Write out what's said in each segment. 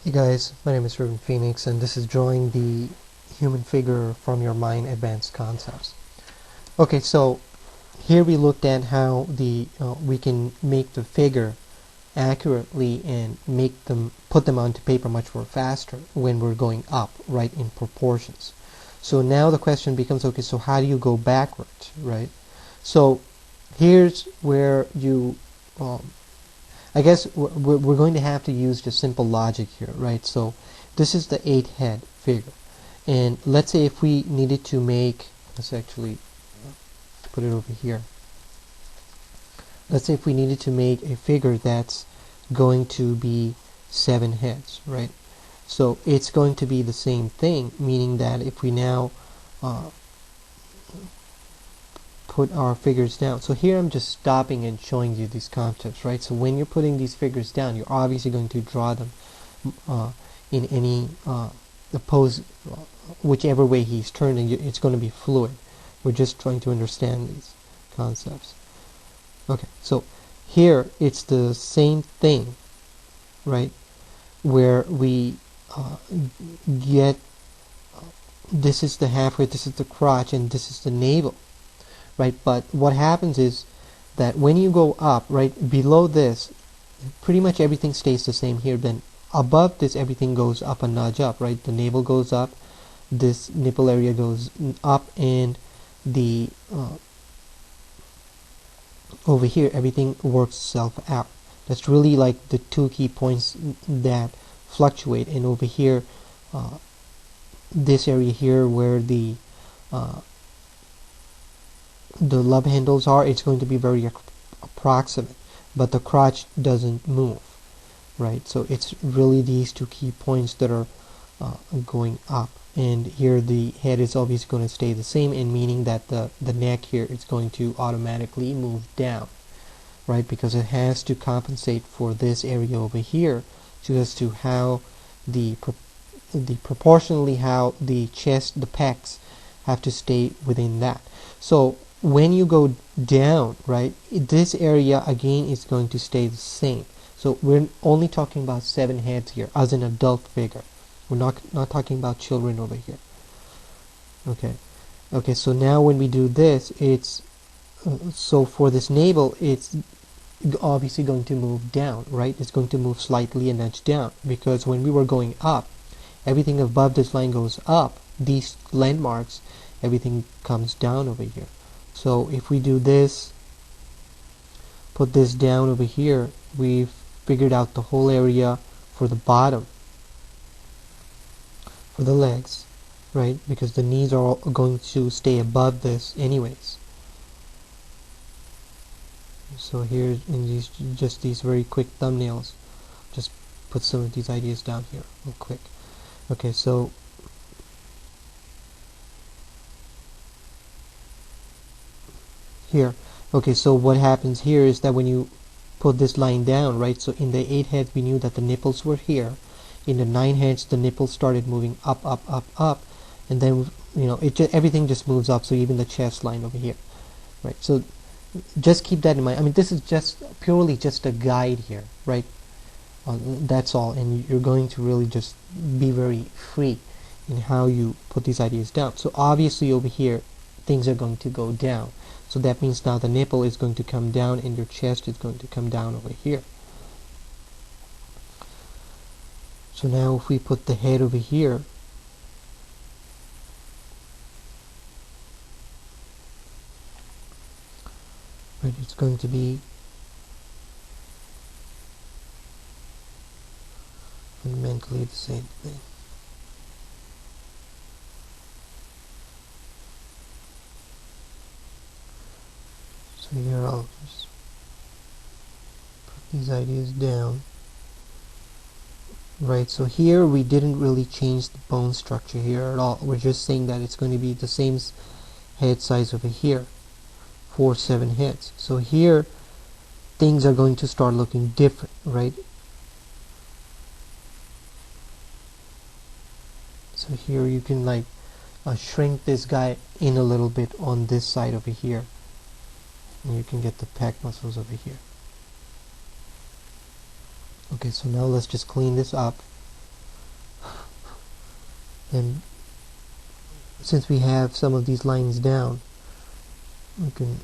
Hey guys, my name is Ruben Phoenix and this is drawing the human figure from your mind advanced concepts. Okay, so here we looked at how we can make the figure accurately and put them onto paper much more faster when we're going up, right, in proportions. So now the question becomes, okay, so how do you go backwards, right? So here's where you I guess we're going to have to use just simple logic here, right? So this is the 8-head figure, and let's say if we needed to make, let's actually put it over here. Let's say if we needed to make a figure that's going to be 7 heads, right? So it's going to be the same thing, meaning that if we now put our figures down. So here I'm just stopping and showing you these concepts, right? So when you're putting these figures down, you're obviously going to draw them in any whichever way he's turning. It's going to be fluid. We're just trying to understand these concepts. Okay, so here it's the same thing, right? Where we get this is the halfway, this is the crotch, and this is the navel. Right, but what happens is that when you go up, right, below this, pretty much everything stays the same here. Then above this, everything goes up a notch up, right? The navel goes up, this nipple area goes up, and the over here, everything works itself out. That's really like the two key points that fluctuate. And over here, this area here where the love handles are, it's going to be very approximate, but the crotch doesn't move, right? So it's really these two key points that are going up, and here the head is obviously going to stay the same, and meaning that the neck here is going to automatically move down, right? Because it has to compensate for this area over here, so as to how proportionally how the chest, the pecs, have to stay within that. So when you go down, right, this area again is going to stay the same. So we're only talking about 7 heads here as an adult figure. We're not talking about children over here. Okay, so now when we do this, it's so for this navel, it's obviously going to move down, right? It's going to move slightly and nudge down, because when we were going up, everything above this line goes up. These landmarks, everything comes down over here. So if we do this, put this down over here, we've figured out the whole area for the bottom, for the legs, right? Because the knees are going to stay above this anyways. So here in these very quick thumbnails, just put some of these ideas down here real quick. Okay, so here, okay, so what happens here is that when you put this line down, right, so in the 8 heads we knew that the nipples were here. In the 9 heads the nipples started moving up, and then, you know, everything just moves up, so even the chest line over here, right? So just keep that in mind. I mean, this is just purely just a guide here, right? That's all, and you're going to really just be very free in how you put these ideas down. So obviously over here things are going to go down, so that means now the nipple is going to come down and your chest is going to come down over here. So now if we put the head over here, right, it's going to be fundamentally the same thing. So here I'll just put these ideas down. Right, so here we didn't really change the bone structure here at all. We're just saying that it's going to be the same head size over here for 7 heads. So here things are going to start looking different, right? So here you can like shrink this guy in a little bit on this side over here, and you can get the pec muscles over here. Okay, so now let's just clean this up. And since we have some of these lines down, we can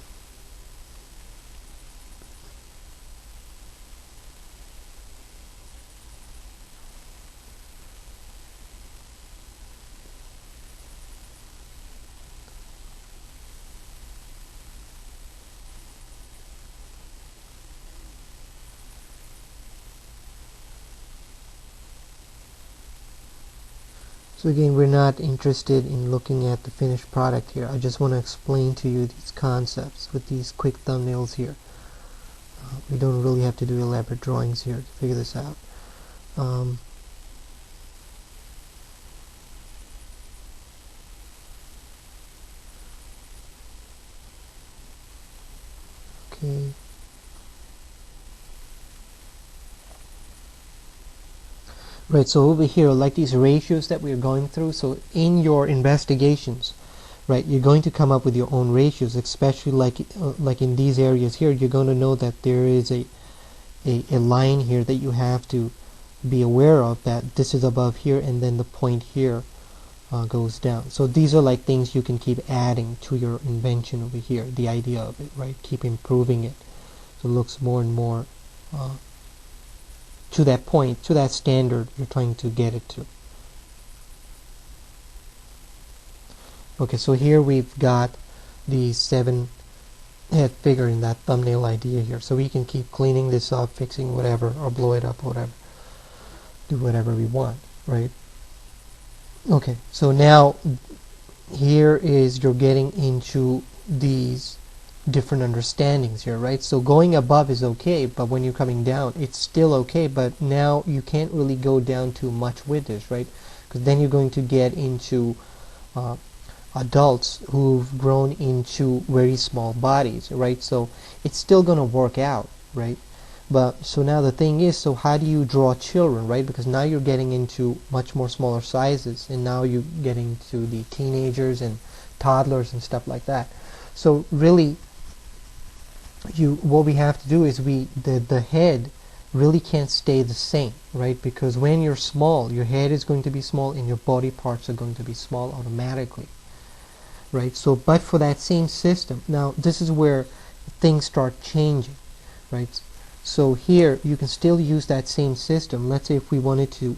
So again, we're not interested in looking at the finished product here. I just want to explain to you these concepts with these quick thumbnails here. We don't really have to do elaborate drawings here to figure this out. Okay. Right, so over here, like these ratios that we're going through, so in your investigations, right, you're going to come up with your own ratios, especially like in these areas here, you're going to know that there is a line here that you have to be aware of, that this is above here and then the point here goes down. So these are like things you can keep adding to your invention over here, the idea of it, right? Keep improving it so it looks more and more to that point, to that standard you're trying to get it to. Okay, so here we've got the 7 head figure in that thumbnail idea here. So we can keep cleaning this up, fixing whatever, or blow it up, whatever. Do whatever we want, right? Okay, so now here is you're getting into these different understandings here, right? So going above is okay, but when you're coming down, it's still okay, but now you can't really go down too much with this, right? Because then you're going to get into adults who've grown into very small bodies, right? So it's still going to work out, right? But so now the thing is, so how do you draw children, right? Because now you're getting into much more smaller sizes, and now you're getting to the teenagers and toddlers and stuff like that. So really, what we have to do is the head really can't stay the same, right? Because when you're small, your head is going to be small and your body parts are going to be small automatically, right? So but for that same system, now this is where things start changing, right? So here you can still use that same system. Let's say if we wanted to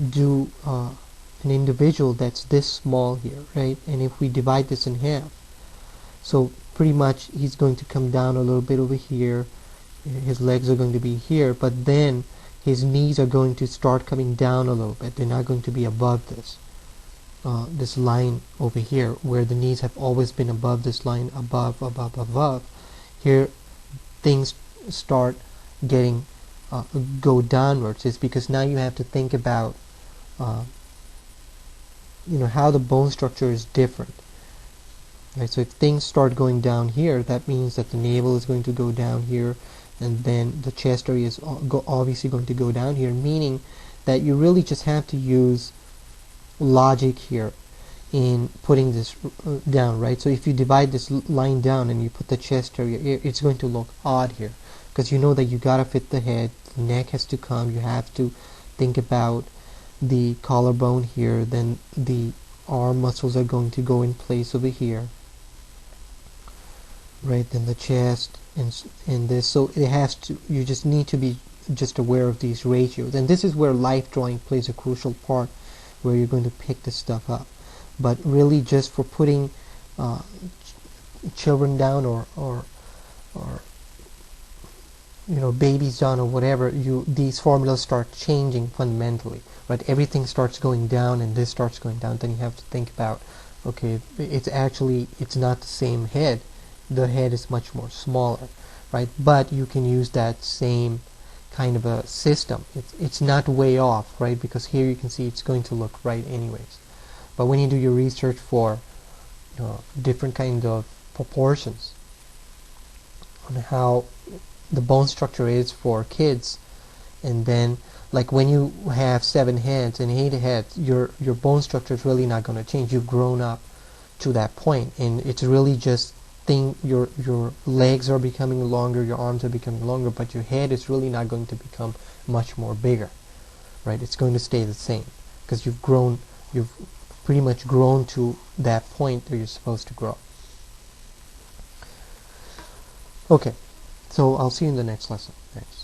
do an individual that's this small here, right? And if we divide this in half, so pretty much he's going to come down a little bit over here, his legs are going to be here, but then his knees are going to start coming down a little bit. They're not going to be above this this line over here, where the knees have always been above this line, above. Here things start getting go downwards. It's because now you have to think about you know, how the bone structure is different. Right, so if things start going down here, that means that the navel is going to go down here, and then the chest area is obviously going to go down here, meaning that you really just have to use logic here in putting this down, right? So if you divide this line down and you put the chest area, it's going to look odd here, because you know that you gotta fit the head, the neck has to come, you have to think about the collarbone here, then the arm muscles are going to go in place over here, right? Then the chest and this, so it has to, you just need to be just aware of these ratios, and this is where life drawing plays a crucial part, where you're going to pick this stuff up. But really, just for putting children down or you know, babies down or whatever, these formulas start changing fundamentally, right? Everything starts going down and this starts going down. Then you have to think about, okay, it's not the same head. The head is much more smaller, right? But you can use that same kind of a system. It's not way off, right? Because here you can see it's going to look right anyways. But when you do your research for different kind of proportions on how the bone structure is for kids, and then like when you have 7 heads and 8 heads, your bone structure is really not going to change. You've grown up to that point, and it's really just your legs are becoming longer, your arms are becoming longer, but your head is really not going to become much more bigger, right? It's going to stay the same, because you've pretty much grown to that point that you're supposed to grow. Okay, so I'll see you in the next lesson. Thanks.